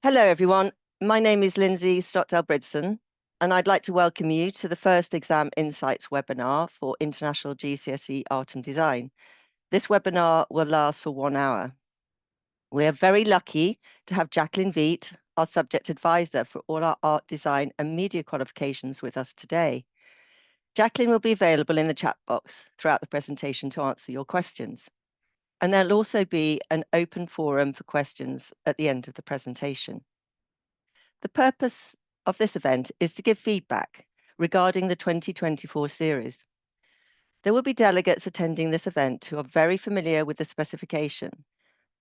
Hello, everyone. My name is Lindsay Stockdale-Bridson, and I'd like to welcome you to the first Exam Insights webinar for International GCSE Art and Design. This webinar will last for 1 hour. We are very lucky to have Jacqueline Veet, our subject advisor for all our art, design and media qualifications with us today. Jacqueline will be available in the chat box throughout the presentation to answer your questions. And there'll also be an open forum for questions at the end of the presentation. The purpose of this event is to give feedback regarding the 2024 series. There will be delegates attending this event who are very familiar with the specification,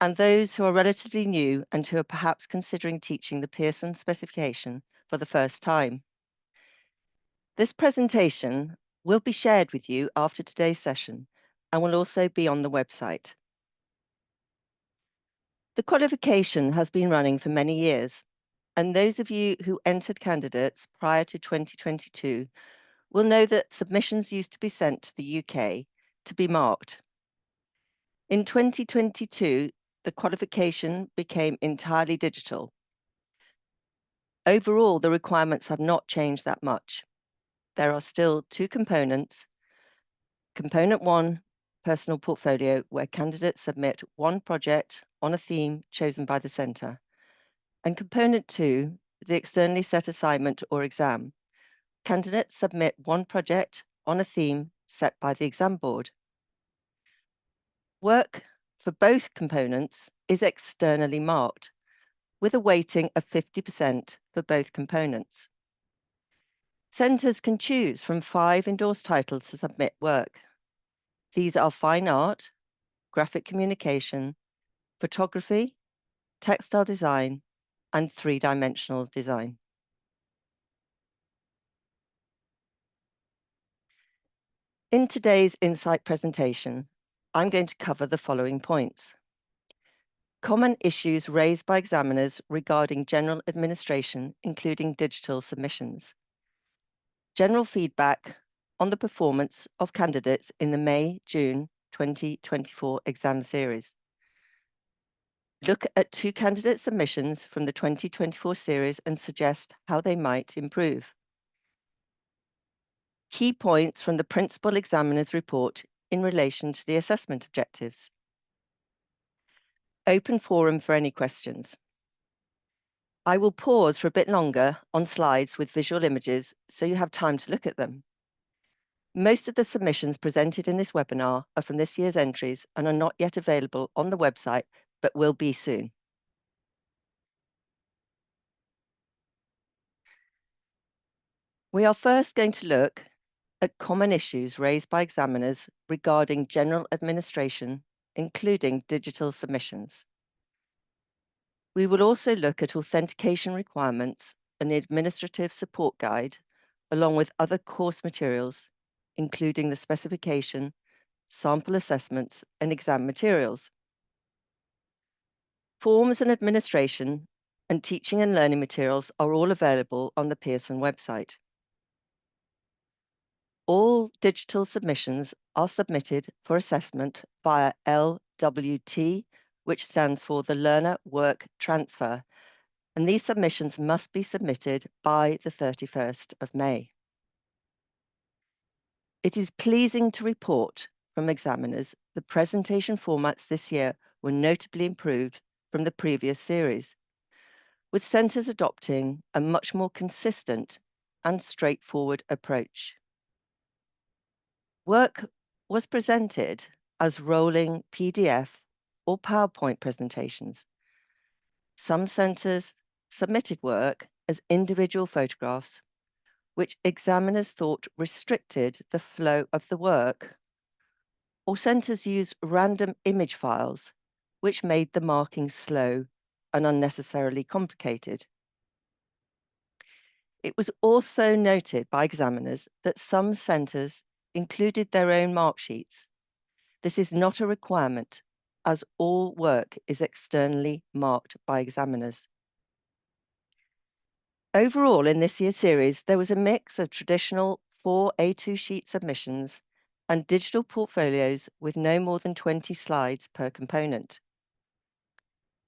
and those who are relatively new and who are perhaps considering teaching the Pearson specification for the first time. This presentation will be shared with you after today's session and will also be on the website. The qualification has been running for many years, and those of you who entered candidates prior to 2022 will know that submissions used to be sent to the UK to be marked. In 2022, the qualification became entirely digital. Overall, the requirements have not changed that much. There are still two components. Component 1, personal portfolio, where candidates submit one project on a theme chosen by the centre. And component 2, the externally set assignment or exam. Candidates submit one project on a theme set by the exam board. Work for both components is externally marked, with a weighting of 50% for both components. Centres can choose from 5 endorsed titles to submit work. These are fine art, graphic communication, photography, textile design, and three-dimensional design. In today's Insight presentation, I'm going to cover the following points. Common issues raised by examiners regarding general administration, including digital submissions. General feedback on the performance of candidates in the May-June 2024 exam series. Look at 2 candidate submissions from the 2024 series and suggest how they might improve. Key points from the Principal Examiner's report in relation to the assessment objectives. Open forum for any questions. I will pause for a bit longer on slides with visual images so you have time to look at them. Most of the submissions presented in this webinar are from this year's entries and are not yet available on the website, but will be soon. We are first going to look at common issues raised by examiners regarding general administration, including digital submissions. We will also look at authentication requirements and the administrative support guide, along with other course materials, including the specification, sample assessments, and exam materials. Forms and administration and teaching and learning materials are all available on the Pearson website. All digital submissions are submitted for assessment via LWT, which stands for the Learner Work Transfer, and these submissions must be submitted by the 31st of May. It is pleasing to report from examiners the presentation formats this year were notably improved from the previous series, with centres adopting a much more consistent and straightforward approach. Work was presented as rolling PDF or PowerPoint presentations. Some centres submitted work as individual photographs, which examiners thought restricted the flow of the work, or centres used random image files, which made the marking slow and unnecessarily complicated. It was also noted by examiners that some centres included their own mark sheets. This is not a requirement, as all work is externally marked by examiners. Overall, in this year's series, there was a mix of traditional 4 A2 sheet submissions and digital portfolios with no more than 20 slides per component.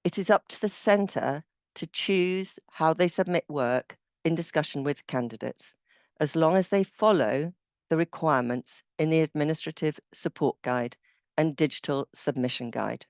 It is up to the centre to choose how they submit work in discussion with candidates, as long as they follow the requirements in the Administrative Support Guide and Digital Submission Guide.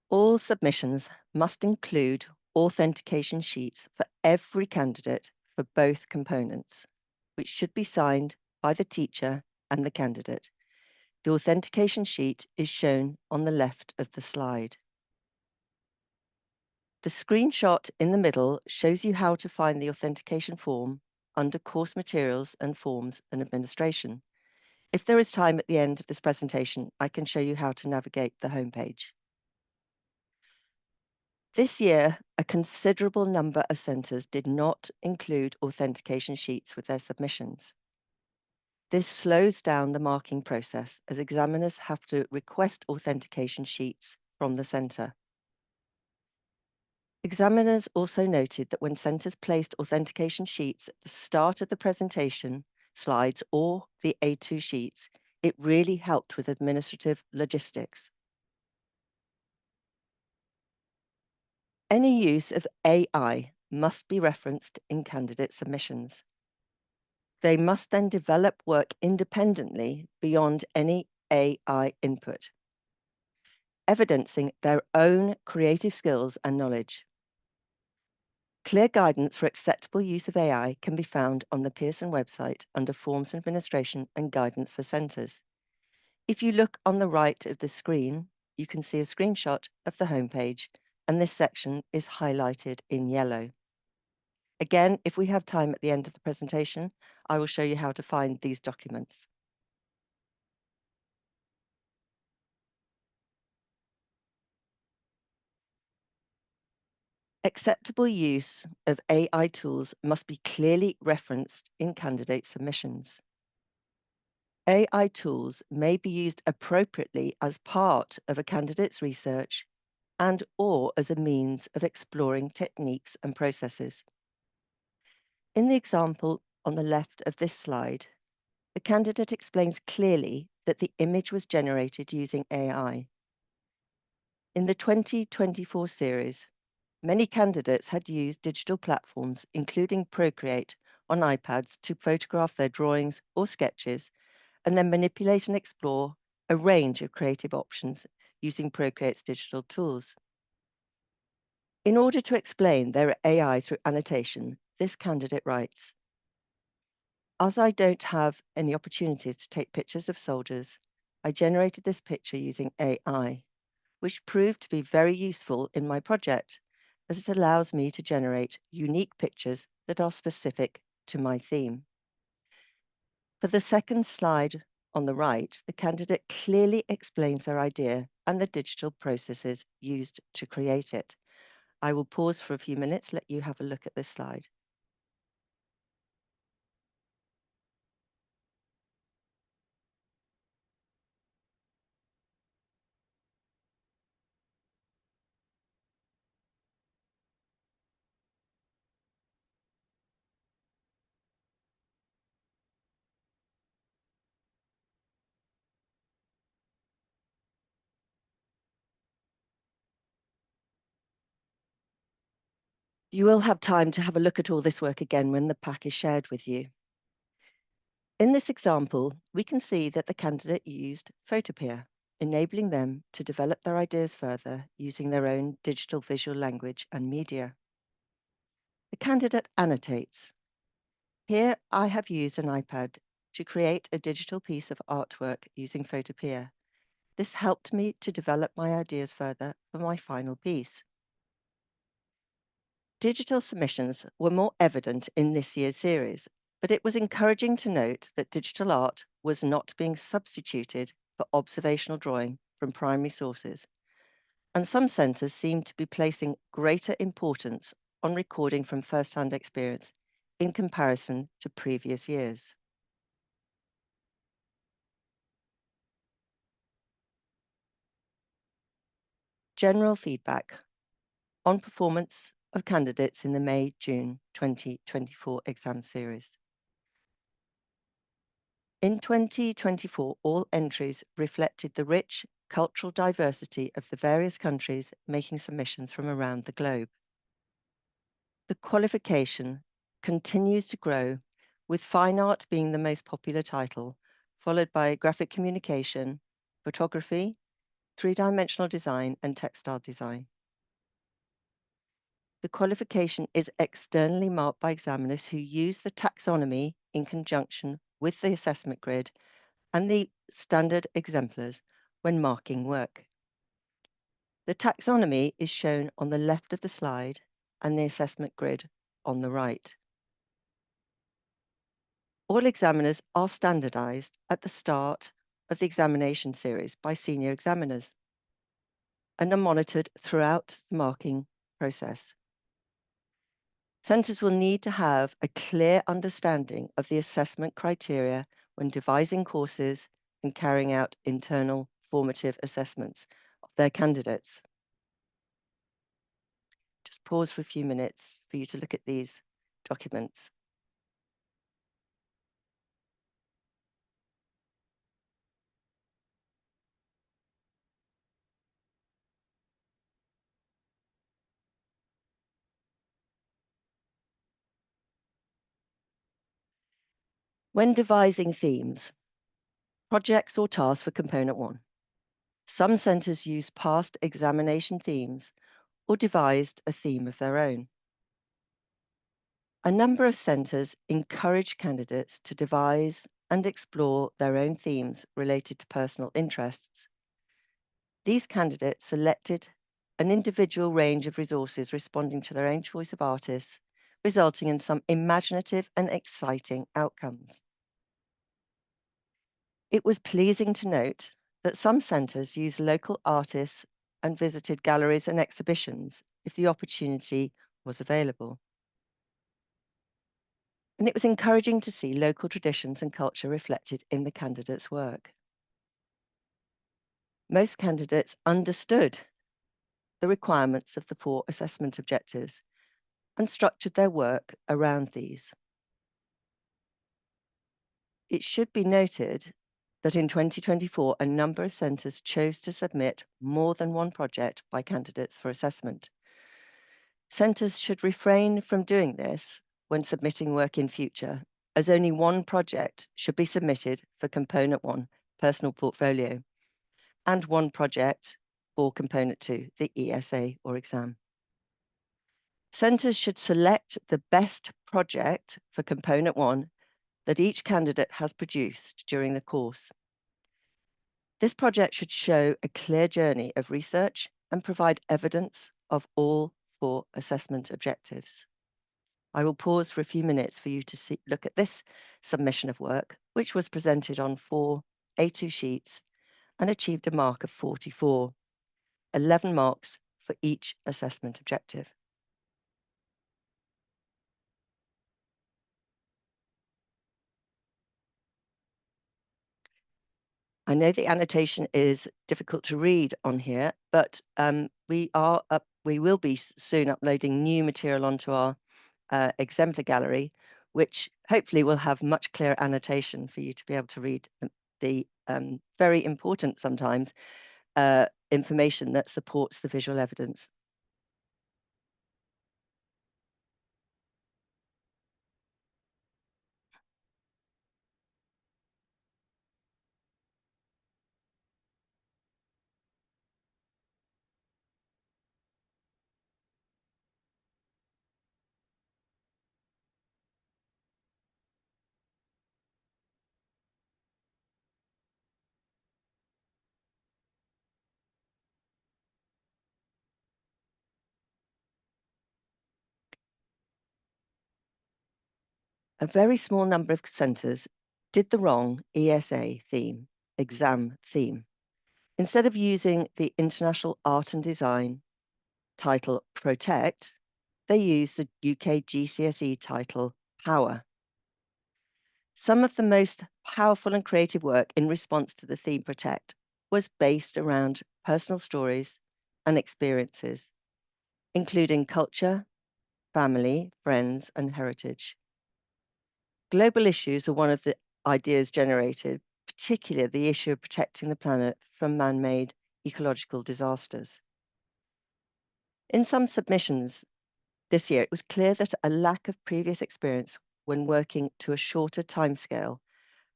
All submissions must include authentication sheets for every candidate for both components, which should be signed by the teacher and the candidate. The authentication sheet is shown on the left of the slide. The screenshot in the middle shows you how to find the authentication form under Course Materials and Forms and Administration. If there is time at the end of this presentation, I can show you how to navigate the homepage. This year, a considerable number of centres did not include authentication sheets with their submissions. This slows down the marking process as examiners have to request authentication sheets from the centre. Examiners also noted that when centres placed authentication sheets at the start of the presentation slides or the A2 sheets, it really helped with administrative logistics. Any use of AI must be referenced in candidate submissions. They must then develop work independently beyond any AI input, evidencing their own creative skills and knowledge. Clear guidance for acceptable use of AI can be found on the Pearson website under Forms and Administration and Guidance for Centres. If you look on the right of the screen, you can see a screenshot of the homepage, and this section is highlighted in yellow. Again, if we have time at the end of the presentation, I will show you how to find these documents. Acceptable use of AI tools must be clearly referenced in candidate submissions. AI tools may be used appropriately as part of a candidate's research and/or as a means of exploring techniques and processes. In the example on the left of this slide, the candidate explains clearly that the image was generated using AI. In the 2024 series, many candidates had used digital platforms, including Procreate, on iPads to photograph their drawings or sketches and then manipulate and explore a range of creative options using Procreate's digital tools. In order to explain their AI through annotation, this candidate writes, "As I don't have any opportunities to take pictures of soldiers, I generated this picture using AI, which proved to be very useful in my project, as it allows me to generate unique pictures that are specific to my theme." For the second slide on the right, the candidate clearly explains their idea and the digital processes used to create it. I will pause for a few minutes, let you have a look at this slide. You will have time to have a look at all this work again when the pack is shared with you. In this example, we can see that the candidate used Photopea, enabling them to develop their ideas further using their own digital visual language and media. The candidate annotates. Here I have used an iPad to create a digital piece of artwork using Photopea. This helped me to develop my ideas further for my final piece. Digital submissions were more evident in this year's series, but it was encouraging to note that digital art was not being substituted for observational drawing from primary sources, and some centres seemed to be placing greater importance on recording from first-hand experience in comparison to previous years. General feedback on performance of candidates in the May-June 2024 exam series. In 2024, all entries reflected the rich cultural diversity of the various countries making submissions from around the globe. The qualification continues to grow, with fine art being the most popular title, followed by graphic communication, photography, three-dimensional design, and textile design. The qualification is externally marked by examiners who use the taxonomy in conjunction with the assessment grid and the standard exemplars when marking work. The taxonomy is shown on the left of the slide and the assessment grid on the right. All examiners are standardised at the start of the examination series by senior examiners and are monitored throughout the marking process. Centres will need to have a clear understanding of the assessment criteria when devising courses and carrying out internal formative assessments of their candidates. Just pause for a few minutes for you to look at these documents. When devising themes, projects or tasks for Component 1, some centres use past examination themes or devised a theme of their own. A number of centres encourage candidates to devise and explore their own themes related to personal interests. These candidates selected an individual range of resources responding to their own choice of artists, resulting in some imaginative and exciting outcomes. It was pleasing to note that some centres used local artists and visited galleries and exhibitions if the opportunity was available. And it was encouraging to see local traditions and culture reflected in the candidates' work. Most candidates understood the requirements of the 4 assessment objectives and structured their work around these. It should be noted that in 2024, a number of centres chose to submit more than one project by candidates for assessment. Centres should refrain from doing this when submitting work in future, as only one project should be submitted for Component 1, personal portfolio, and one project for Component 2, the ESA or exam. Centres should select the best project for Component 1 that each candidate has produced during the course. This project should show a clear journey of research and provide evidence of all 4 assessment objectives. I will pause for a few minutes for you to look at this submission of work, which was presented on 4 A2 sheets and achieved a mark of 44, 11 marks for each assessment objective. I know the annotation is difficult to read on here, but we will be soon uploading new material onto our exemplar gallery, which hopefully will have much clearer annotation for you to be able to read the very important sometimes information that supports the visual evidence. A very small number of centres did the wrong ESA theme, exam theme. Instead of using the International Art and Design title Protect, they used the UK GCSE title Power. Some of the most powerful and creative work in response to the theme Protect was based around personal stories and experiences, including culture, family, friends, and heritage. Global issues are one of the ideas generated, particularly the issue of protecting the planet from man-made ecological disasters. In some submissions this year, it was clear that a lack of previous experience when working to a shorter timescale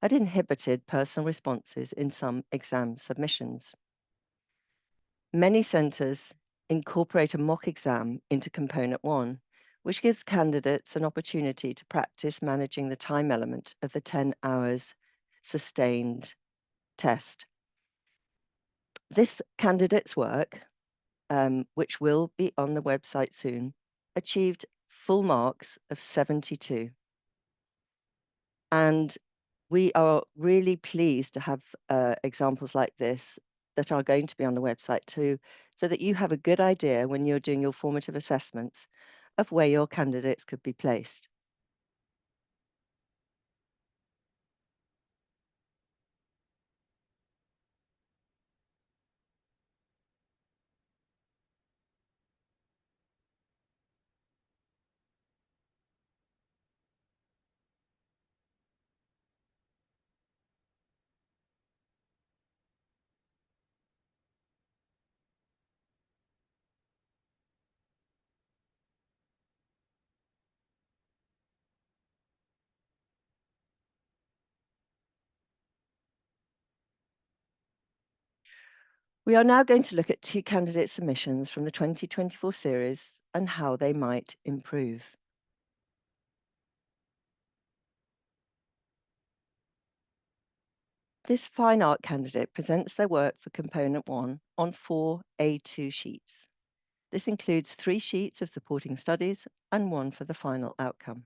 had inhibited personal responses in some exam submissions. Many centres incorporate a mock exam into component 1, which gives candidates an opportunity to practice managing the time element of the 10 hours sustained test. This candidate's work, which will be on the website soon, achieved full marks of 72. And we are really pleased to have examples like this that are going to be on the website too, so that you have a good idea when you're doing your formative assessments of where your candidates could be placed. We are now going to look at 2 candidate submissions from the 2024 series and how they might improve. This fine art candidate presents their work for component 1 on 4 A2 sheets. This includes 3 sheets of supporting studies and 1 for the final outcome.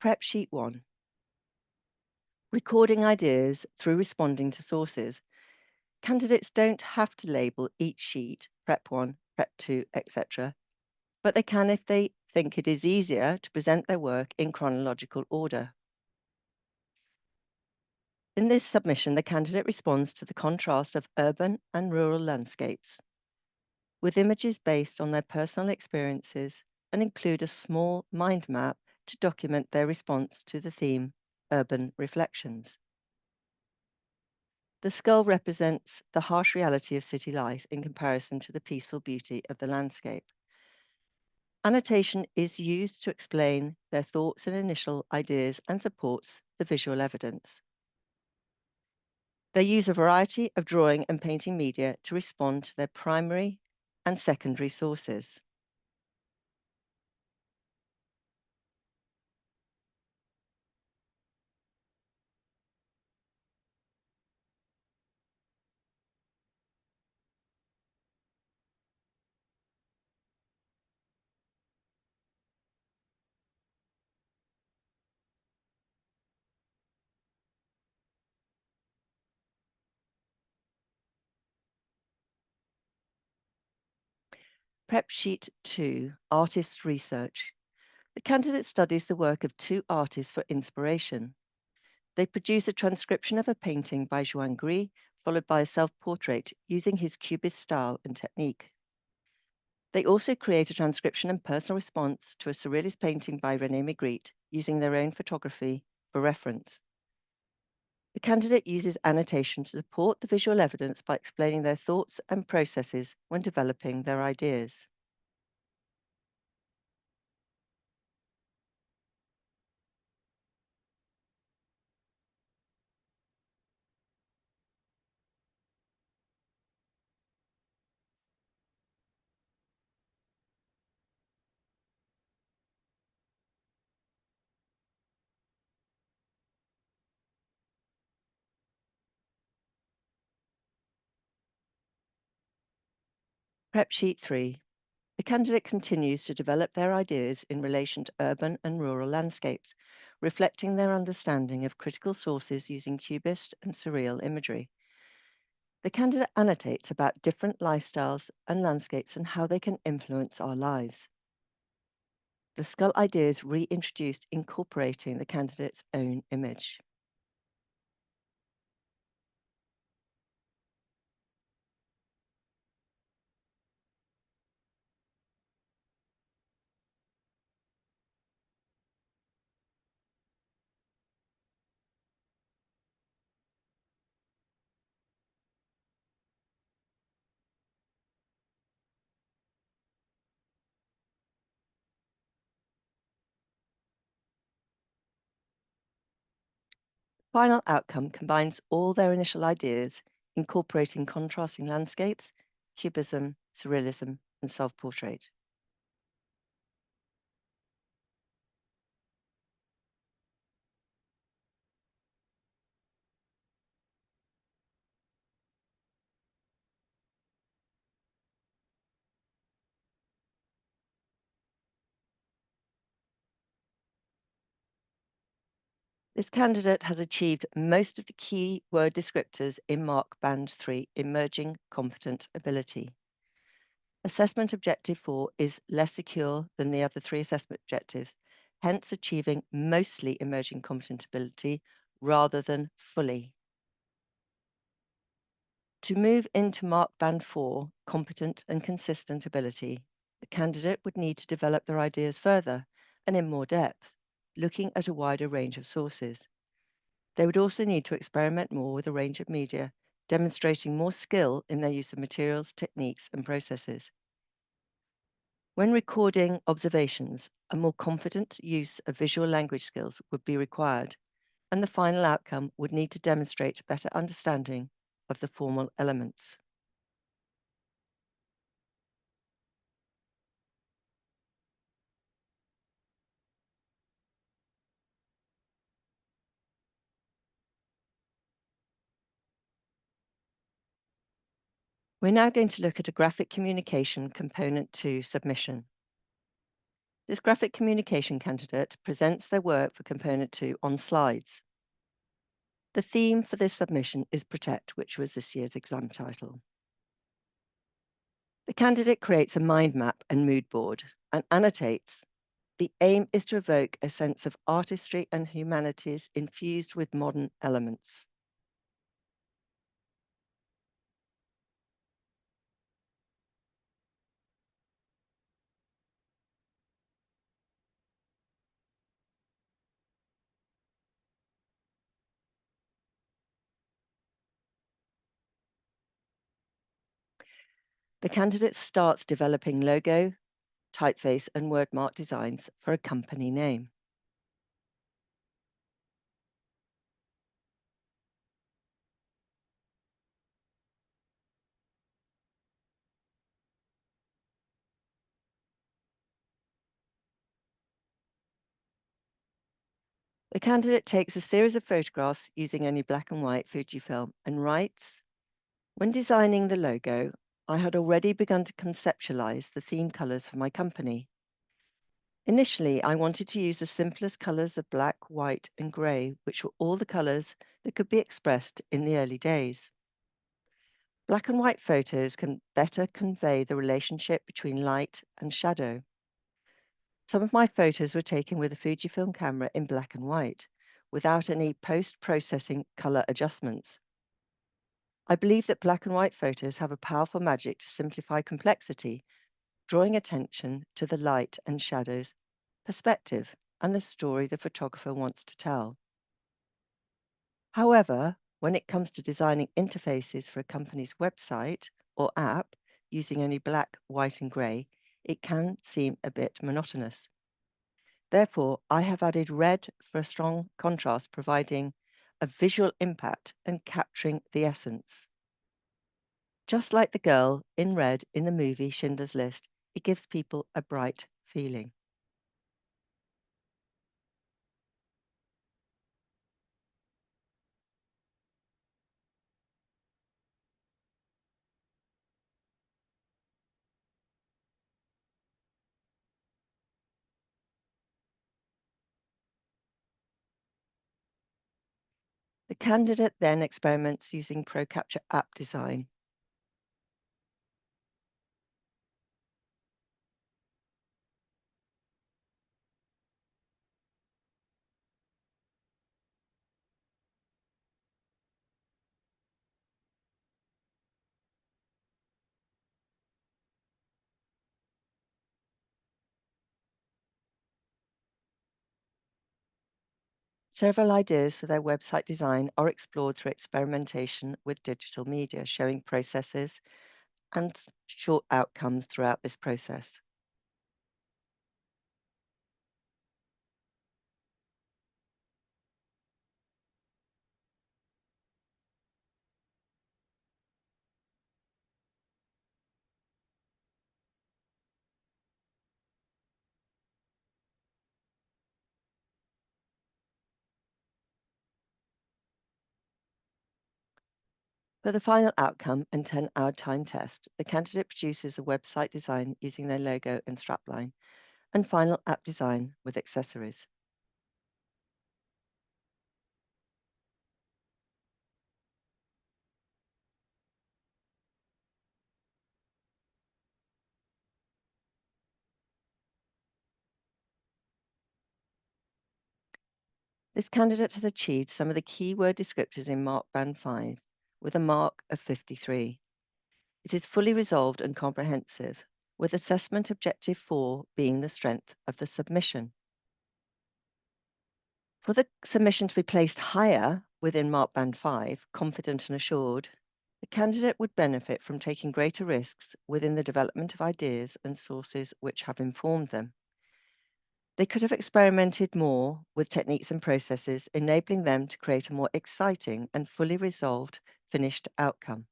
Prep sheet 1. Recording ideas through responding to sources. Candidates don't have to label each sheet, Prep 1, Prep 2, etc., but they can if they think it is easier to present their work in chronological order. In this submission, the candidate responds to the contrast of urban and rural landscapes, with images based on their personal experiences, and include a small mind map to document their response to the theme, Urban Reflections. The skull represents the harsh reality of city life in comparison to the peaceful beauty of the landscape. Annotation is used to explain their thoughts and initial ideas and supports the visual evidence. They use a variety of drawing and painting media to respond to their primary and secondary sources. Prep sheet 2, Artist Research. The candidate studies the work of 2 artists for inspiration. They produce a transcription of a painting by Joan Gris, followed by a self-portrait using his cubist style and technique. They also create a transcription and personal response to a surrealist painting by René Magritte using their own photography for reference. The candidate uses annotation to support the visual evidence by explaining their thoughts and processes when developing their ideas. Prep sheet 3. The candidate continues to develop their ideas in relation to urban and rural landscapes, reflecting their understanding of critical sources using cubist and surreal imagery. The candidate annotates about different lifestyles and landscapes and how they can influence our lives. The skull idea is reintroduced, incorporating the candidate's own image. final outcome combines all their initial ideas, incorporating contrasting landscapes, cubism, surrealism, and self-portrait. This candidate has achieved most of the key word descriptors in Mark Band 3, Emerging Competent Ability. Assessment Objective 4 is less secure than the other three assessment objectives, hence achieving mostly emerging competent ability rather than fully. To move into Mark Band 4, Competent and Consistent Ability, the candidate would need to develop their ideas further and in more depth, looking at a wider range of sources. They would also need to experiment more with a range of media, demonstrating more skill in their use of materials, techniques, and processes. When recording observations, a more confident use of visual language skills would be required, and the final outcome would need to demonstrate better understanding of the formal elements. We're now going to look at a graphic communication component to submission. This graphic communication candidate presents their work for component 2 on slides. The theme for this submission is Protect, which was this year's exam title. The candidate creates a mind map and mood board and annotates. The aim is to evoke a sense of artistry and humanities infused with modern elements. The candidate starts developing logo, typeface, and wordmark designs for a company name. The candidate takes a series of photographs using only black and white Fujifilm and writes, "When designing the logo, I had already begun to conceptualize the theme colors for my company. Initially, I wanted to use the simplest colors of black, white, and gray, which were all the colors that could be expressed in the early days. Black and white photos can better convey the relationship between light and shadow. Some of my photos were taken with a Fujifilm camera in black and white, without any post-processing color adjustments. I believe that black and white photos have a powerful magic to simplify complexity, drawing attention to the light and shadows, perspective, and the story the photographer wants to tell. However, when it comes to designing interfaces for a company's website or app using only black, white, and gray, it can seem a bit monotonous. Therefore, I have added red for a strong contrast, providing a visual impact and capturing the essence. Just like the girl in red in the movie Schindler's List, it gives people a bright feeling." The candidate then experiments using ProCapture app design. Several ideas for their website design are explored through experimentation with digital media, showing processes and short outcomes throughout this process. For the final outcome and 10-hour time test, the candidate produces a website design using their logo and strapline, and final app design with accessories. This candidate has achieved some of the keyword descriptors in Mark Band 5 with a mark of 53. It is fully resolved and comprehensive, with assessment objective 4 being the strength of the submission. For the submission to be placed higher within Mark Band 5, confident and assured, the candidate would benefit from taking greater risks within the development of ideas and sources which have informed them. They could have experimented more with techniques and processes, enabling them to create a more exciting and fully resolved finished outcome.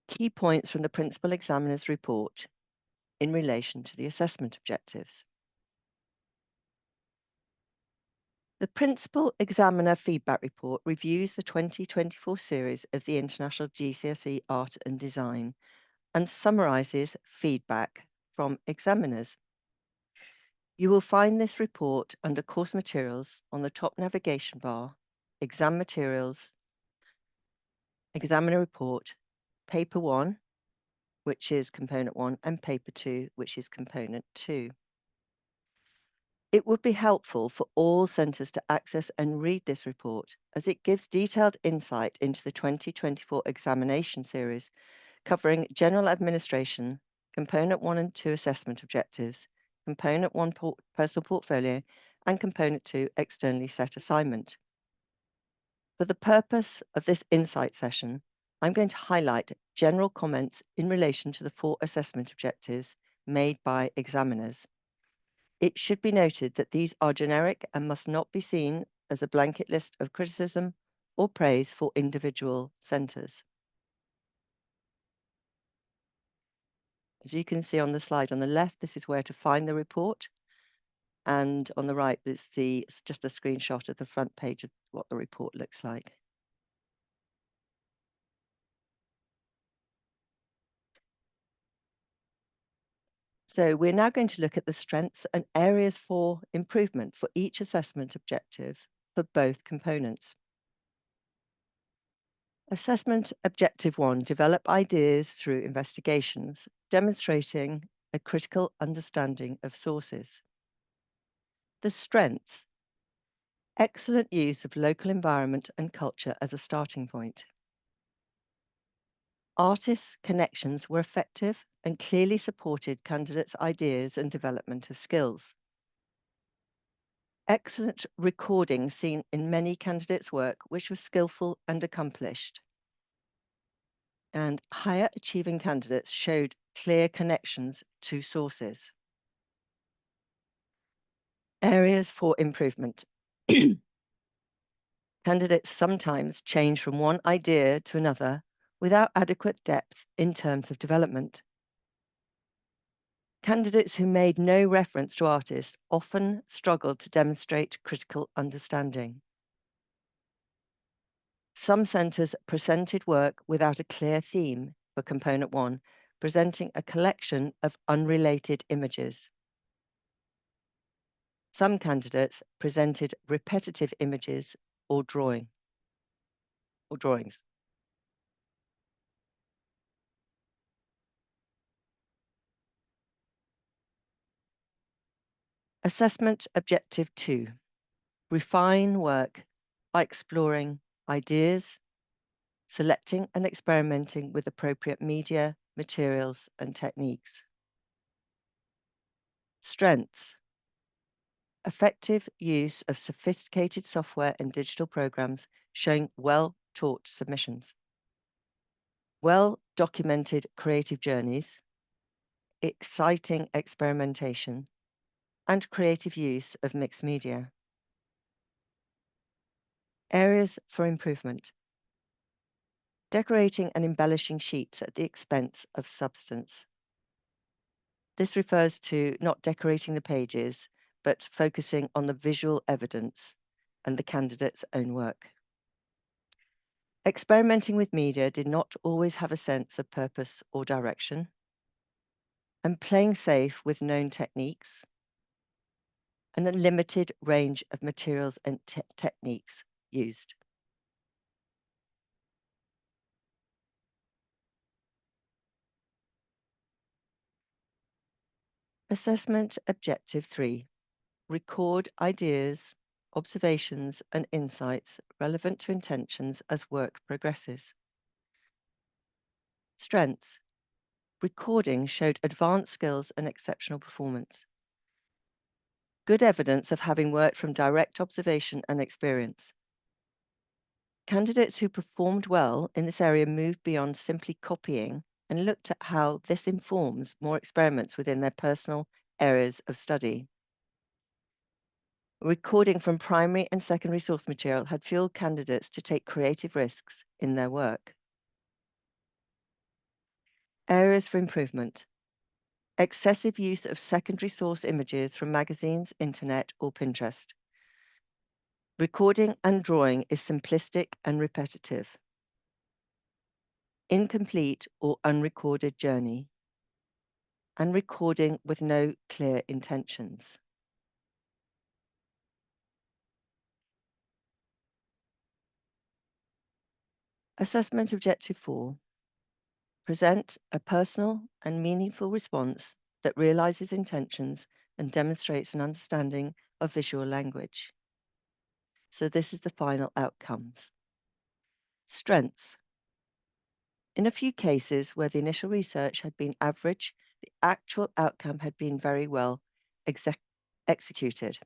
Key points from the Principal Examiner's report in relation to the assessment objectives. The Principal Examiner Feedback Report reviews the 2024 series of the International GCSE Art and Design and summarises feedback from examiners. You will find this report under Course Materials on the top navigation bar, Exam Materials, Examiner Report, Paper 1, which is Component 1, and Paper 2, which is Component 2. It would be helpful for all centres to access and read this report, as it gives detailed insight into the 2024 examination series, covering general administration, Component 1 and 2 assessment objectives, Component 1 personal portfolio, and Component 2 externally set assignment. For the purpose of this insight session, I'm going to highlight general comments in relation to the 4 assessment objectives made by examiners. It should be noted that these are generic and must not be seen as a blanket list of criticism or praise for individual centres. As you can see on the slide on the left, this is where to find the report. And on the right, it's just a screenshot of the front page of what the report looks like. So we're now going to look at the strengths and areas for improvement for each assessment objective for both components. Assessment Objective 1, develop ideas through investigations, demonstrating a critical understanding of sources. The strengths: excellent use of local environment and culture as a starting point. Artists' connections were effective and clearly supported candidates' ideas and development of skills. Excellent recording seen in many candidates' work, which was skillful and accomplished. And higher achieving candidates showed clear connections to sources. Areas for improvement. Candidates sometimes change from one idea to another without adequate depth in terms of development. Candidates who made no reference to artists often struggled to demonstrate critical understanding. Some centres presented work without a clear theme for Component 1, presenting a collection of unrelated images. Some candidates presented repetitive images or drawings. Assessment Objective 2, refine work by exploring ideas, selecting and experimenting with appropriate media, materials, and techniques. Strengths: effective use of sophisticated software and digital programs showing well-taught submissions. Well-documented creative journeys, exciting experimentation, and creative use of mixed media. Areas for improvement. Decorating and embellishing sheets at the expense of substance. This refers to not decorating the pages, but focusing on the visual evidence and the candidate's own work. Experimenting with media did not always have a sense of purpose or direction, and playing safe with known techniques, and a limited range of materials and techniques used. Assessment Objective 3. Record ideas, observations, and insights relevant to intentions as work progresses. Strengths. Recording showed advanced skills and exceptional performance. Good evidence of having worked from direct observation and experience. Candidates who performed well in this area moved beyond simply copying and looked at how this informs more experiments within their personal areas of study. Recording from primary and secondary source material had fueled candidates to take creative risks in their work. Areas for improvement. Excessive use of secondary source images from magazines, internet, or Pinterest. Recording and drawing is simplistic and repetitive. Incomplete or unrecorded journey. And recording with no clear intentions. Assessment Objective 4. Present a personal and meaningful response that realizes intentions and demonstrates an understanding of visual language. So this is the final outcomes. Strengths. In a few cases where the initial research had been average, the actual outcome had been very well executed.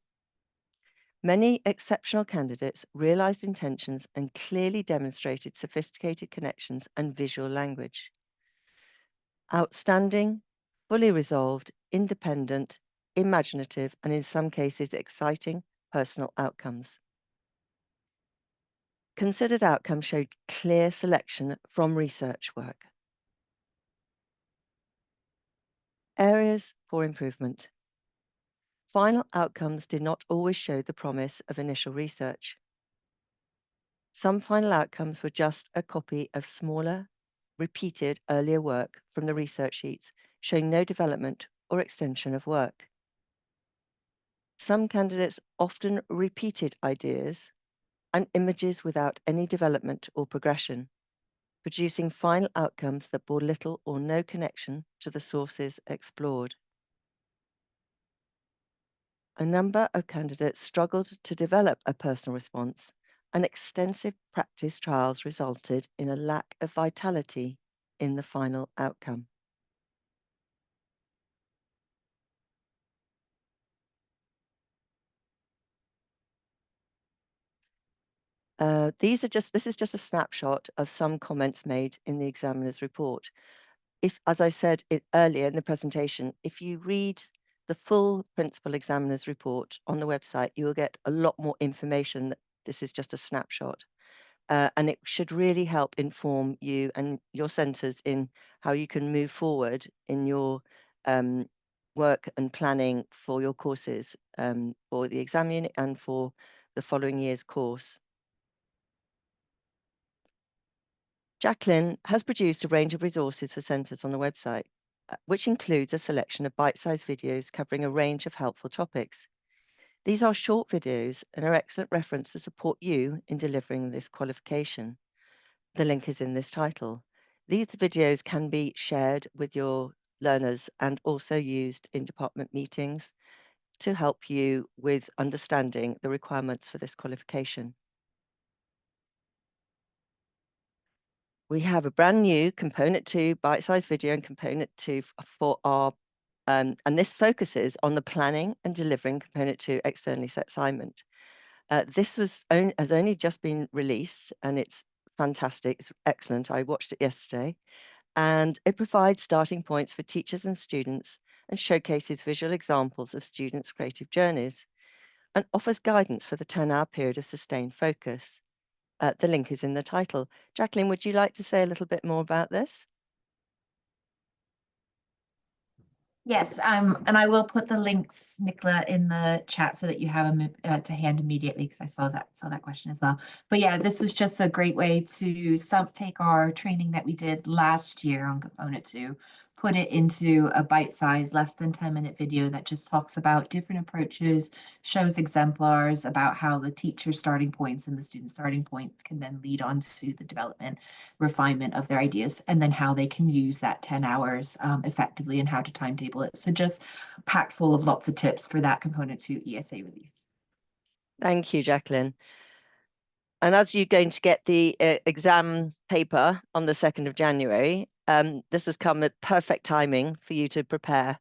Many exceptional candidates realized intentions and clearly demonstrated sophisticated connections and visual language. Outstanding, fully resolved, independent, imaginative, and in some cases exciting personal outcomes. Considered outcomes showed clear selection from research work. Areas for improvement. Final outcomes did not always show the promise of initial research. Some final outcomes were just a copy of smaller, repeated earlier work from the research sheets, showing no development or extension of work. Some candidates often repeated ideas and images without any development or progression, producing final outcomes that bore little or no connection to the sources explored. A number of candidates struggled to develop a personal response, and extensive practice trials resulted in a lack of vitality in the final outcome. This is just a snapshot of some comments made in the examiner's report. If, as I said earlier in the presentation, if you read the full principal examiner's report on the website, you will get a lot more information. This is just a snapshot. And it should really help inform you and your centres in how you can move forward in your work and planning for your courses for the exam unit and for the following year's course. Jacqueline has produced a range of resources for centres on the website, which includes a selection of bite-sized videos covering a range of helpful topics. These are short videos and are excellent reference to support you in delivering this qualification. The link is in this title. These videos can be shared with your learners and also used in department meetings to help you with understanding the requirements for this qualification. We have a brand new component 2 bite-sized video and component 2 for our, and this focuses on the planning and delivering component 2 externally set assignment. This has only just been released and it's fantastic. It's excellent. I watched it yesterday and it provides starting points for teachers and students and showcases visual examples of students' creative journeys and offers guidance for the 10-hour period of sustained focus. The link is in the title. Jacqueline, would you like to say a little bit more about this? Yes, and I will put the links, Nicola, in the chat so that you have them to hand immediately, because I saw that question as well. But yeah, this was just a great way to take our training that we did last year on Component 2, put it into a bite-sized, less than 10-minute video that just talks about different approaches, shows exemplars about how the teacher starting points and the student starting points can then lead on to the development, refinement of their ideas, and then how they can use that 10 hours effectively and how to timetable it. So just packed full of lots of tips for that Component 2 ESA release. Thank you, Jacqueline. And as you're going to get the exam paper on the 2nd of January, this has come at perfect timing for you to prepare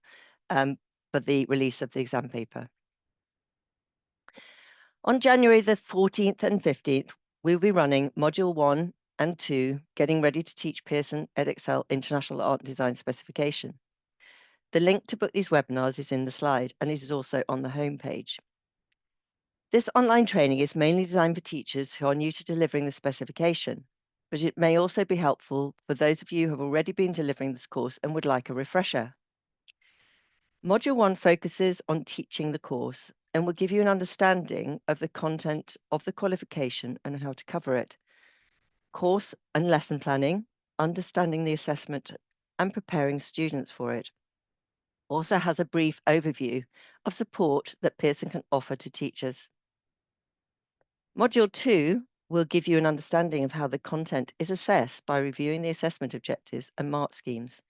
for the release of the exam paper. On January the 14th and 15th, we'll be running Module 1 and 2, Getting Ready to Teach Pearson Edexcel International Art and Design Specification. The link to book these webinars is in the slide, and it is also on the homepage. This online training is mainly designed for teachers who are new to delivering the specification, but it may also be helpful for those of you who have already been delivering this course and would like a refresher. Module 1 focuses on teaching the course and will give you an understanding of the content of the qualification and how to cover it. Course and lesson planning, understanding the assessment, and preparing students for it. Also has a brief overview of support that Pearson can offer to teachers. Module 2 will give you an understanding of how the content is assessed by reviewing the assessment objectives and mark schemes.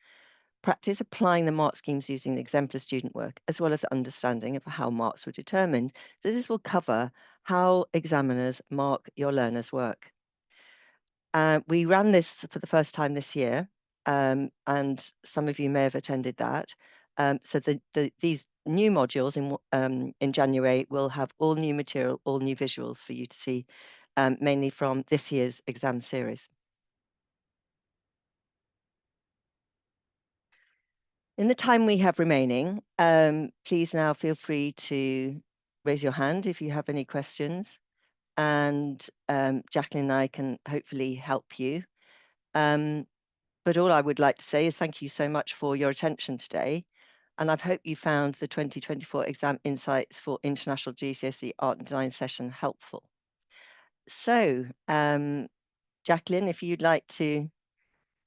Practice applying the mark schemes using the exemplar student work, as well as understanding of how marks were determined. So this will cover how examiners mark your learners' work. We ran this for the first time this year, and some of you may have attended that. So these new modules in January will have all new material, all new visuals for you to see, mainly from this year's exam series. In the time we have remaining, please now feel free to raise your hand if you have any questions, and Jacqueline and I can hopefully help you. But all I would like to say is thank you so much for your attention today. And I hope you found the 2024 Exam Insights for International GCSE Art and Design session helpful. So, Jacqueline, if you'd like to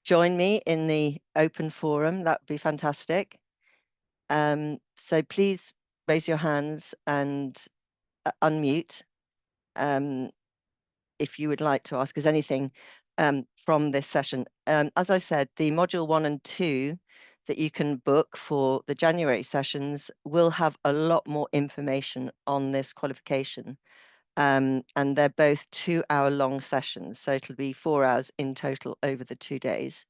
join me in the open forum, that would be fantastic. So please raise your hands and unmute if you would like to ask us anything from this session. As I said, the module 1 and 2 that you can book for the January sessions will have a lot more information on this qualification. And they're both 2-hour-long sessions, so it'll be 4 hours in total over the 2 days.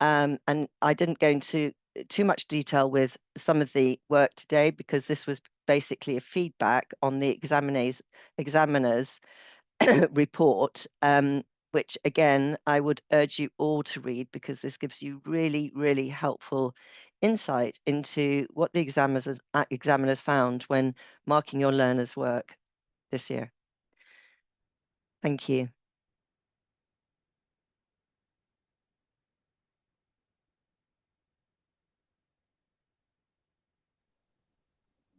And I didn't go into too much detail with some of the work today because this was basically a feedback on the examiners report, which again, I would urge you all to read because this gives you really, really helpful insight into what the examiners found when marking your learners' work this year. Thank you.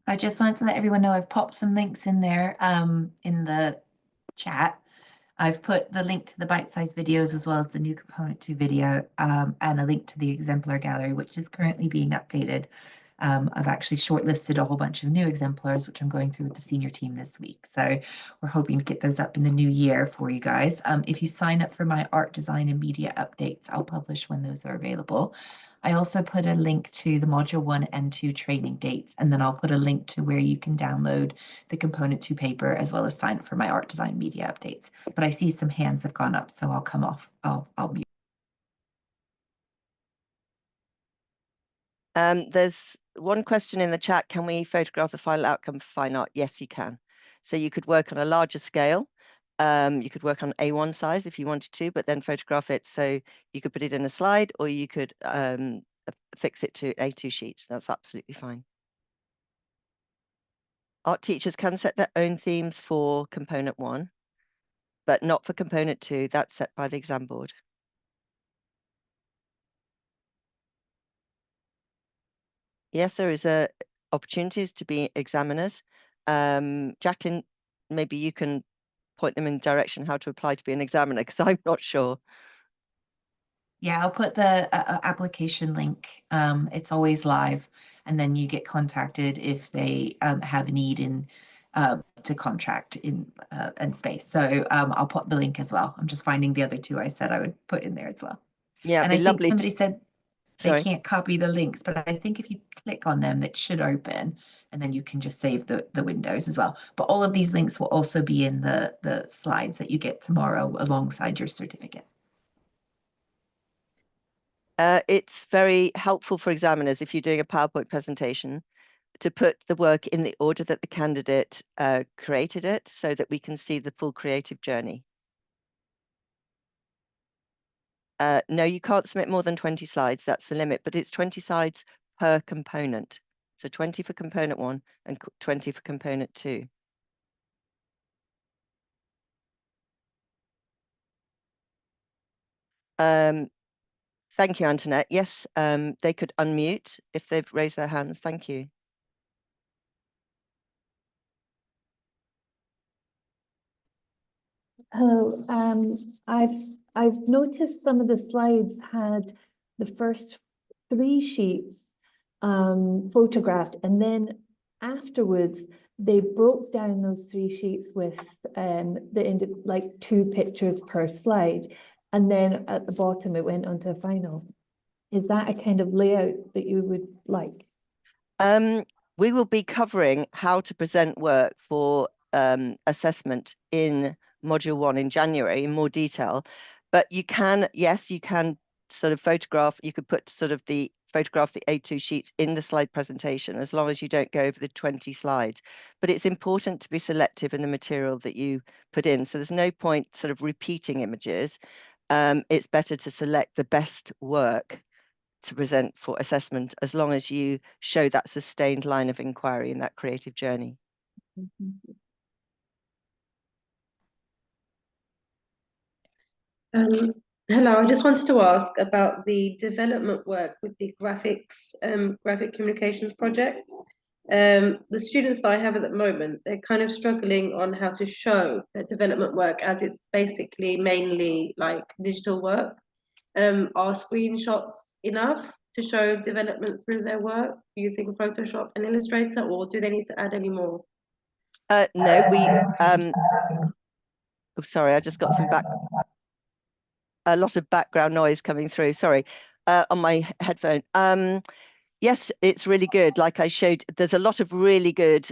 I just wanted to let everyone know I've popped some links in there in the chat. I've put the link to the bite-sized videos as well as the new Component 2 video and a link to the exemplar gallery, which is currently being updated. I've actually shortlisted a whole bunch of new exemplars, which I'm going through with the senior team this week. So we're hoping to get those up in the new year for you guys. If you sign up for my art, design, and media updates, I'll publish when those are available. I also put a link to the Module 1 and 2 training dates, and then I'll put a link to where you can download the Component 2 paper as well as sign up for my art, design, media updates. But I see some hands have gone up, so I'll come off. I'll mute. There's one question in the chat. Can we photograph the final outcome for fine art? Yes, you can. So you could work on a larger scale. You could work on A1 size if you wanted to, but then photograph it so you could put it in a slide, or you could fix it to A2 sheets. That's absolutely fine. Art teachers can set their own themes for component 1. but not for component 2. That's set by the exam board. Yes, there is opportunities to be examiners. Jacqueline, maybe you can point them in the direction how to apply to be an examiner, because I'm not sure. Yeah, I'll put the application link. It's always live, and then you get contacted if they have a need in to contract in and space. So I'll put the link as well. I'm just finding the other two I said I would put in there as well. Yeah, And it'd I be think lovely. somebody said they Sorry. can't copy the links, but I think if you click on them, that should open, and then you can just save the windows as well. But all of these links will also be in the slides that you get tomorrow alongside your certificate. It's very helpful for examiners if you're doing a PowerPoint presentation to put the work in the order that the candidate created it, so that we can see the full creative journey. No, you can't submit more than 20 slides. That's the limit, but it's 20 slides per component. So 20 for component 1 and 20 for component 2. Thank you, Antoinette. Yes, they could unmute if they've raised their hands. Thank you. Hello. I've noticed some of the slides had the first 3 sheets photographed, and then afterwards they broke down those 3 sheets with like 2 pictures per slide, and then at the bottom it went onto a final. Is that a kind of layout that you would like? We will be covering how to present work for assessment in Module 1 in January in more detail. But you can, yes, you can sort of photograph, you could put sort of the photograph the A2 sheets in the slide presentation, as long as you don't go over the 20 slides. But it's important to be selective in the material that you put in. So there's no point sort of repeating images. It's better to select the best work to present for assessment, as long as you show that sustained line of inquiry in that creative journey. Hello, I just wanted to ask about the development work with the graphic communications projects. The students that I have at the moment, they're kind of struggling on how to show their development work, as it's basically mainly like digital work. Are screenshots enough to show development through their work using Photoshop and Illustrator, or do they need to add any more? No, oh, sorry, I just got a lot of background noise coming through. Sorry, on my headphone. Yes, it's really good. Like I showed, there's a lot of really good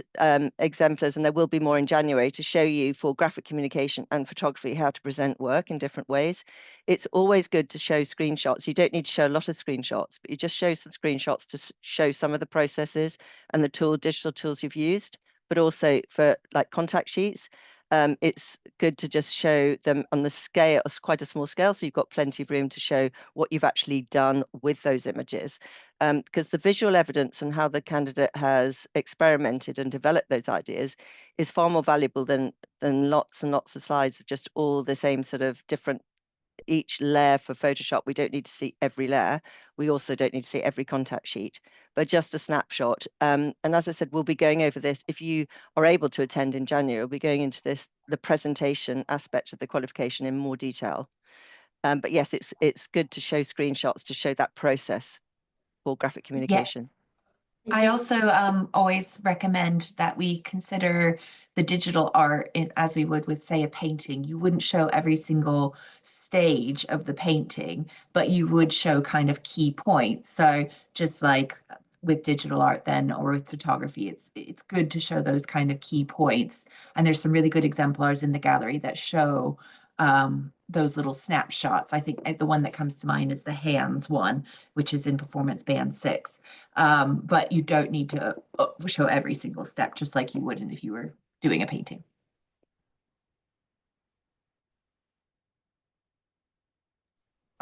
exemplars, and there will be more in January to show you for graphic communication and photography how to present work in different ways. It's always good to show screenshots. You don't need to show a lot of screenshots, but you just show some screenshots to show some of the processes and the digital tools you've used, but also for like contact sheets. It's good to just show them on the scale, it's quite a small scale, so you've got plenty of room to show what you've actually done with those images. Because the visual evidence and how the candidate has experimented and developed those ideas is far more valuable than lots and lots of slides of just all the same sort of different, each layer for Photoshop. We don't need to see every layer. We also don't need to see every contact sheet, but just a snapshot. And as I said, we'll be going over this. If you are able to attend in January, we'll be going into the presentation aspect of the qualification in more detail. But yes, it's good to show screenshots to show that process for graphic communication. I also always recommend that we consider the digital art as we would with, say, a painting. You wouldn't show every single stage of the painting, but you would show kind of key points. So just like with digital art then, or with photography, it's good to show those kind of key points. And there's some really good exemplars in the gallery that show those little snapshots. I think the one that comes to mind is the hands one, which is in performance band 6. But you don't need to show every single step, just like you would if you were doing a painting.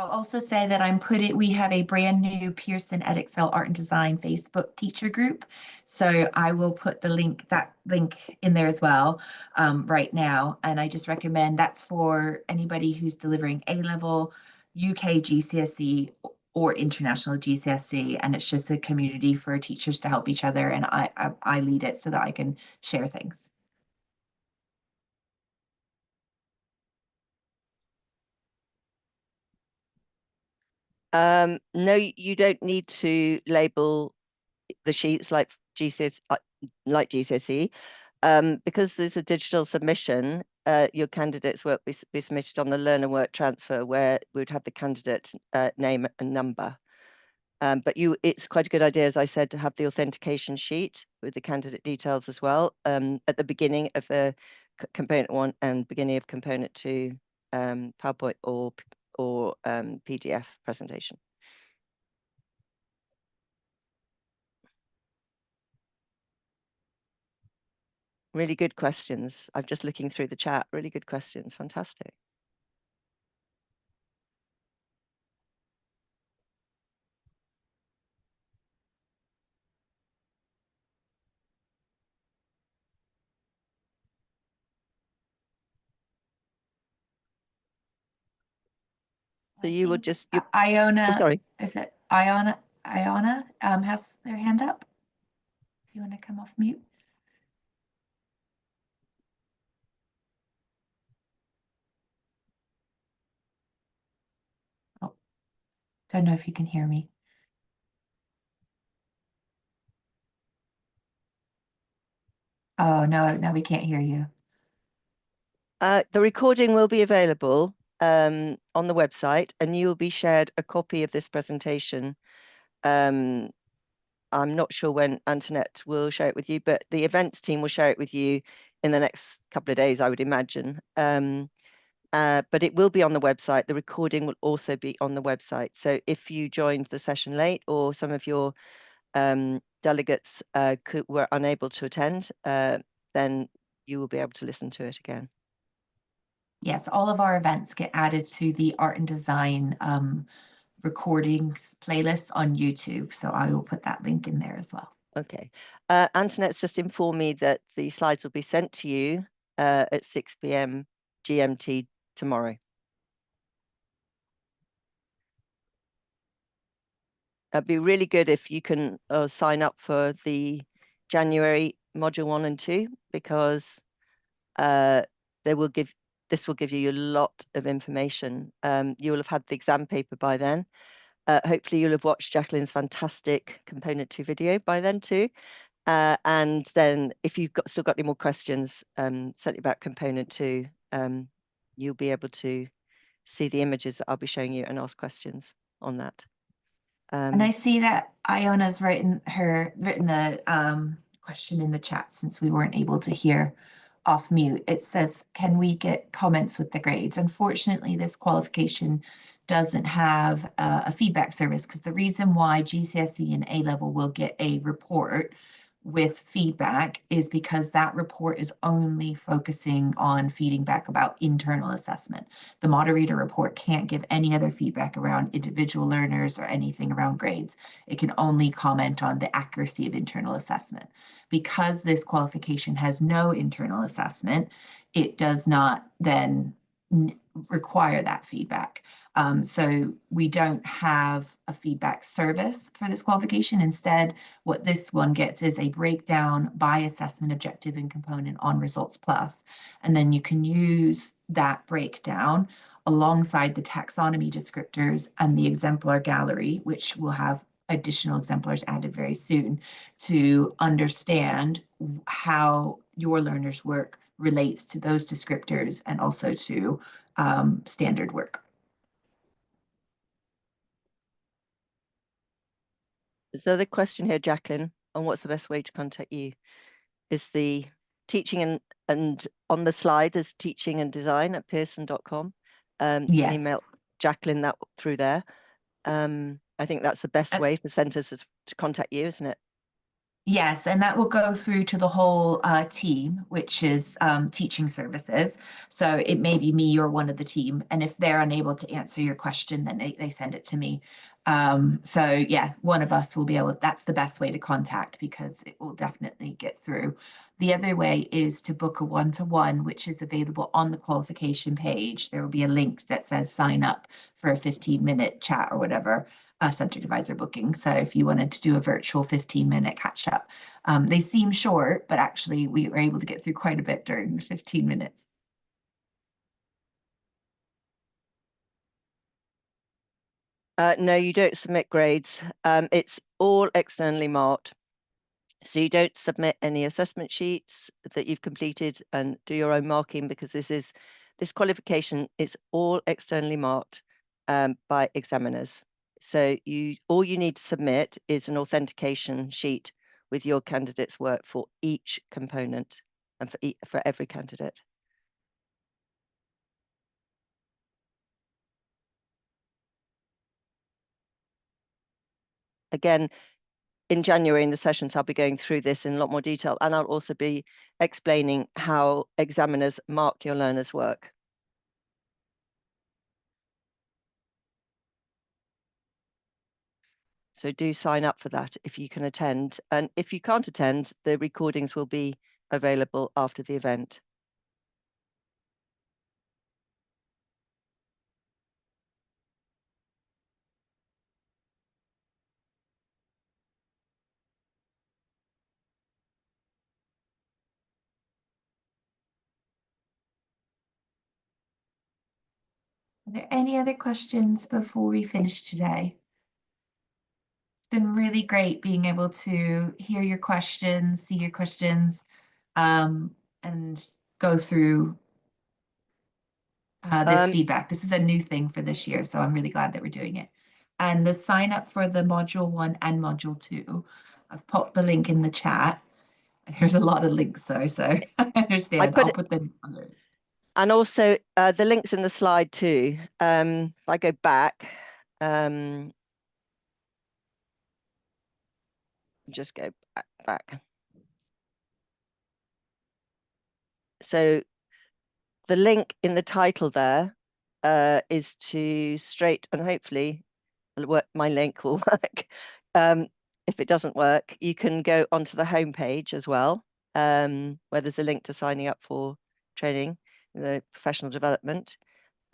I'll also say that we have a brand new Pearson Edexcel Art and Design Facebook teacher group. So I will put that link in there as well right now. And I just recommend that's for anybody who's delivering A-level, UK GCSE or international GCSE. And it's just a community for teachers to help each other. And I lead it so that I can share things. No, you don't need to label the sheets like GCSE, because there's a digital submission. Your candidate's work be submitted on the learner work transfer, where we'd have the candidate name and number. But it's quite a good idea, as I said, to have the authentication sheet with the candidate details as well at the beginning of the component 1 and beginning of component 2 PowerPoint or PDF presentation. Really good questions. I'm just looking through the chat. Really good questions. Fantastic. So you would just Iona, sorry. is it Iona has their hand up. If you want to come off mute. Oh, don't know if you can hear me. Oh, no, we can't hear you. The recording will be available on the website, and you will be shared a copy of this presentation. I'm not sure when Antoinette will share it with you, but the events team will share it with you in the next couple of days, I would imagine. But it will be on the website. The recording will also be on the website. So if you joined the session late, or some of your delegates were unable to attend, then you will be able to listen to it again. Yes, all of our events get added to the art and design recordings playlist on YouTube. So I will put that link in there as well. Okay. Antoinette's just informed me that the slides will be sent to you at 6 p.m. GMT tomorrow. It'd be really good if you can sign up for the January module 1 and 2, because this will give you a lot of information. You will have had the exam paper by then. Hopefully you'll have watched Jacqueline's fantastic component 2 video by then too. And then if you've still got any more questions, certainly about component 2, you'll be able to see the images that I'll be showing you and ask questions on that. And I see that Iona's written a question in the chat, since we weren't able to hear off mute. It says, can we get comments with the grades? Unfortunately, this qualification doesn't have a feedback service, because the reason why GCSE and A-level will get a report with feedback is because that report is only focusing on feeding back about internal assessment. The moderator report can't give any other feedback around individual learners or anything around grades. It can only comment on the accuracy of internal assessment. Because this qualification has no internal assessment, it does not then require that feedback. So we don't have a feedback service for this qualification. Instead, what this one gets is a breakdown by assessment objective and component on Results Plus. And then you can use that breakdown alongside the taxonomy descriptors and the exemplar gallery, which will have additional exemplars added very soon, to understand how your learners' work relates to those descriptors and also to standard work. So the question here, Jacqueline, on what's the best way to contact you, is the teaching and on the slide is teachinganddesign@pearson.com. You Yes. can email Jacqueline that through there. I think that's the best way for centres to contact you, isn't it? Yes, and that will go through to the whole team, which is teaching services. So it may be me or one of the team. And if they're unable to answer your question, then they send it to me. So yeah, one of us will be able, that's the best way to contact because it will definitely get through. The other way is to book a one-to-one, which is available on the qualification page. There will be a link that says sign up for a 15-minute chat or whatever. Subject advisor booking. So if you wanted to do a virtual 15-minute catch up, they seem short, but actually we were able to get through quite a bit during the 15 minutes. No, you don't submit grades. It's all externally marked. So you don't submit any assessment sheets that you've completed and do your own marking, because this qualification is all externally marked by examiners. So all you need to submit is an authentication sheet with your candidate's work for each component and for every candidate. Again, in January in the sessions, I'll be going through this in a lot more detail, and I'll also be explaining how examiners mark your learners' work. So do sign up for that if you can attend. And if you can't attend, the recordings will be available after the event. Are there any other questions before we finish today? It's been really great being able to hear your questions, see your questions, and go through this feedback. This is a new thing for this year, so I'm really glad that we're doing it. And the sign up for the module 1 and module 2, I've popped the link in the chat. There's a lot of links though, so I understand. I'll put them on there. And also the links in the slide too. If I go back, just go back. So the link in the title there is to straight, and hopefully my link will work. If it doesn't work, you can go onto the home page as well, where there's a link to signing up for training, the professional development.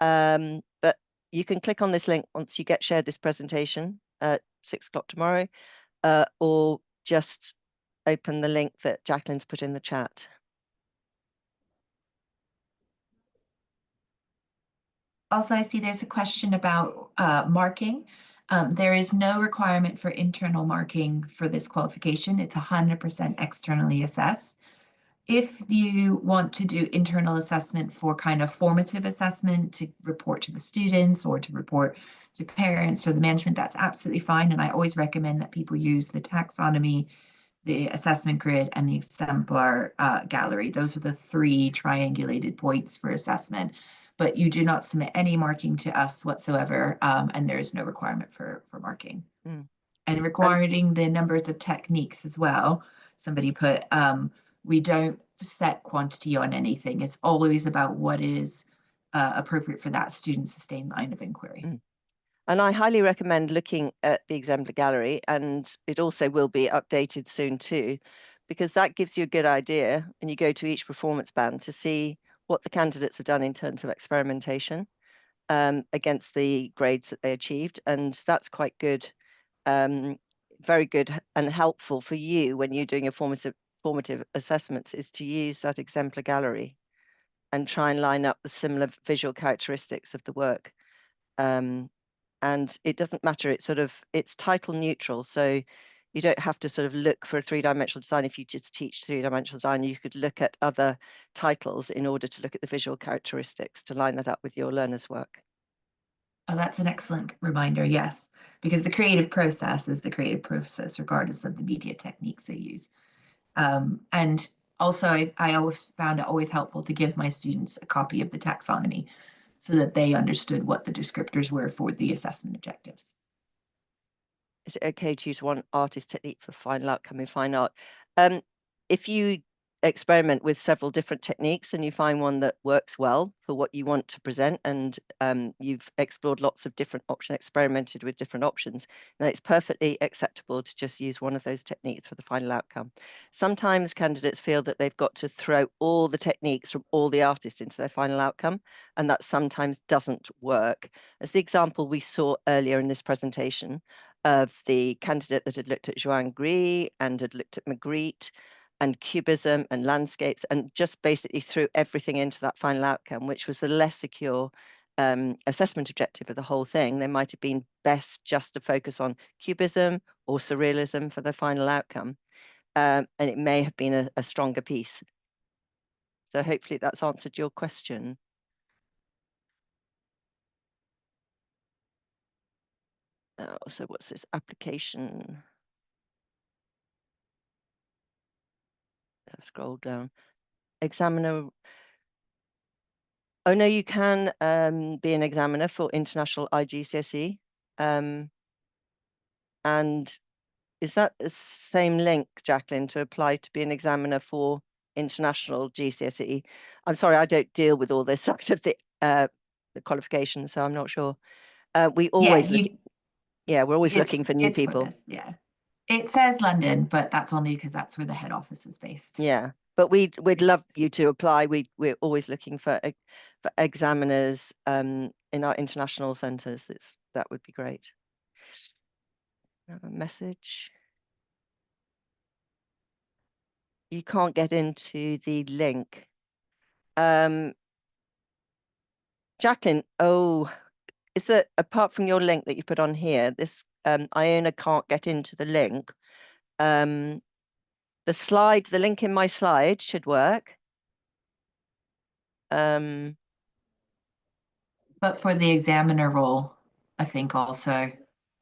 But you can click on this link once you get shared this presentation at 6 o'clock tomorrow, or just open the link that Jacqueline's put in the chat. Also, I see there's a question about marking. There is no requirement for internal marking for this qualification. It's 100% externally assessed. If you want to do internal assessment for kind of formative assessment to report to the students or to report to parents or the management, that's absolutely fine. And I always recommend that people use the taxonomy, the assessment grid, and the exemplar gallery. Those are the 3 triangulated points for assessment. But you do not submit any marking to us whatsoever, and there is no requirement for marking. And regarding the numbers of techniques as well, somebody put, we don't set quantity on anything. It's always about what is appropriate for that student's sustained line of inquiry. And I highly recommend looking at the exemplar gallery, and it also will be updated soon too, because that gives you a good idea, and you go to each performance band to see what the candidates have done in terms of experimentation against the grades that they achieved. And that's quite good, very good and helpful for you when you're doing a formative assessments, is to use that exemplar gallery and try and line up the similar visual characteristics of the work. And it doesn't matter, it's title neutral, so you don't have to sort of look for a 3-dimensional design. If you just teach 3-dimensional design, you could look at other titles in order to look at the visual characteristics to line that up with your learner's work. Oh, that's an excellent reminder, yes, because the creative process is the creative process regardless of the media techniques they use. And also, I always found it always helpful to give my students a copy of the taxonomy so that they understood what the descriptors were for the assessment objectives. Is it okay to use one artist technique for final outcome in fine art? If you experiment with several different techniques and you find one that works well for what you want to present, and you've explored lots of different options, experimented with different options, then it's perfectly acceptable to just use one of those techniques for the final outcome. Sometimes candidates feel that they've got to throw all the techniques from all the artists into their final outcome, and that sometimes doesn't work. As the example we saw earlier in this presentation of the candidate that had looked at Joan Gris and had looked at Magritte and cubism and landscapes, and just basically threw everything into that final outcome, which was the less secure assessment objective of the whole thing. They might have been best just to focus on cubism or surrealism for the final outcome, and it may have been a stronger piece. So hopefully that's answered your question. So what's this application? I've scrolled down. Examiner. Oh no, you can be an examiner for international IGCSE. And is that the same link, Jacqueline, to apply to be an examiner for international GCSE? I'm sorry, I don't deal with all this side of the qualifications, so I'm not sure. We always we're always looking for new people. Yeah, it says London, but that's only because that's where the head office is based. Yeah, but we'd love you to apply. We're always looking for examiners in our international centres. That would be great. A message. You can't get into the link. Jacqueline, is that apart from your link that you put on here, this Iona can't get into the link. The link in my slide should work. But for the examiner role, I think also.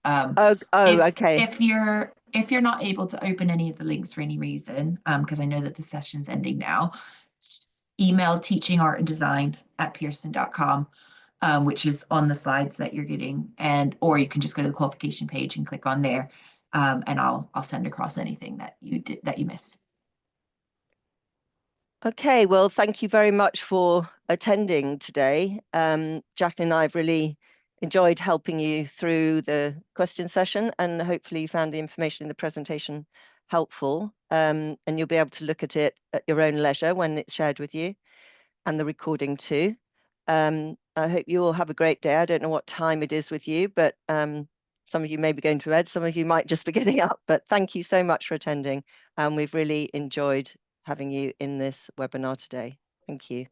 Okay. If you're not able to open any of the links for any reason, because I know that the session's ending now, email teachingartanddesign@pearson.com, which is on the slides that you're getting, or you can just go to the qualification page and click on there, and I'll send across anything that you missed. Okay, well, thank you very much for attending today. Jacqueline and I have really enjoyed helping you through the question session, and hopefully you found the information in the presentation helpful, and you'll be able to look at it at your own leisure when it's shared with you, and the recording too. I hope you all have a great day. I don't know what time it is with you, but some of you may be going to bed, some of you might just be getting up, but thank you so much for attending, and we've really enjoyed having you in this webinar today. Thank you.